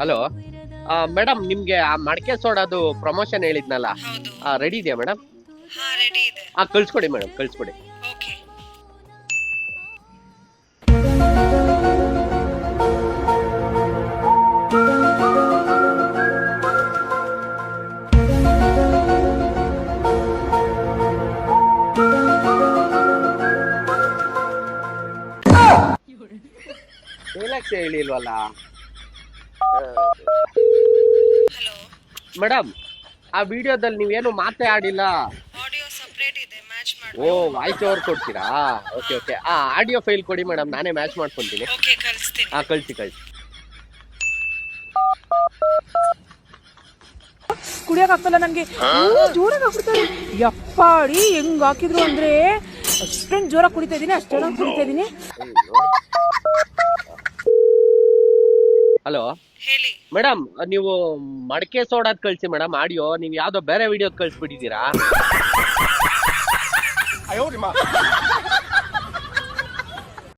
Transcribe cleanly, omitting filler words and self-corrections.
Hello madam, ನಿಮ್ಗೆ ಆ ಮಡಕೆ ಸೋಡಾದು ಪ್ರಮೋಷನ್ ಹೇಳಿದ್ನಲ್ಲ, ಹೌದು. ರೆಡಿ ಇದೆಯಾ ಮೇಡಮ್? ಹಾ, ರೆಡಿ ಇದೆ. ಕಳ್ಸ್ಕೊಡಿ ಮೇಡಮ್, ಕಳ್ಸ್ಕೊಡಿ. ಓಕೆ. ಡೈಲಾಗ್ಸ್ ಹೇಳಿಲ್ವಲ್ಲ ಹಲೋ ಮೇಡಮ್. ಆ ವಿಡಿಯೋದಲ್ಲಿ ನೀವೇನು ಮಾತೇ ಆಡಿಲ್ಲ. ಆಡಿಯೋ ಸಪರೇಟ್ ಇದೆ, ಮ್ಯಾಚ್ ಮಾಡಿ. ಓ, ವಾಯ್ಸ್ ಓವರ್ ಕೊಡ್ತೀರಾ? Okay okay. ಆಡಿಯೋ ಫೈಲ್ ಕೊಡಿ ಮೇಡಮ್, ನಾನೇ ಮ್ಯಾಚ್ ಮಾಡ್ಕೊಂತೀನಿ. ಓಕೆ, ಕಳಿಸ್ತೀನಿ. ಕಳಿಸಿ ಕಳಿಸಿ. ಕುಡಿಯಕ್ ಆಗ್ತಲ್ಲ ನನ್ಗೆ, ಜೋರಾಗಿ ಹಾಕ್ಬಿಡ್ತಾರೆ. ಯಪ್ಪಾಡಿ ಹೆಂಗ್ ಹಾಕಿದ್ರು ಅಂದ್ರೆ ಅಷ್ಟೊಂದು ಜೋರಾಗಿ ಕುಡಿತಾ ಇದೀನಿ, ಅಷ್ಟು ಜೋರಾಗಿ ಕುಡಿತಾ ಇದೀನಿ. ಹಲೋ ಹೇಳಿ. ಮೇಡಮ್, ನೀವು ಮಡಕೆ ಸೋಡಾದ್ ಕಳ್ಸಿ ಮೇಡಮ್ ಆಡಿಯೋ. ನೀವು ಯಾವ್ದೋ ಬೇರೆ ವಿಡಿಯೋ ಕಳ್ಸಿಬಿಟ್ಟಿದ್ದೀರಾ.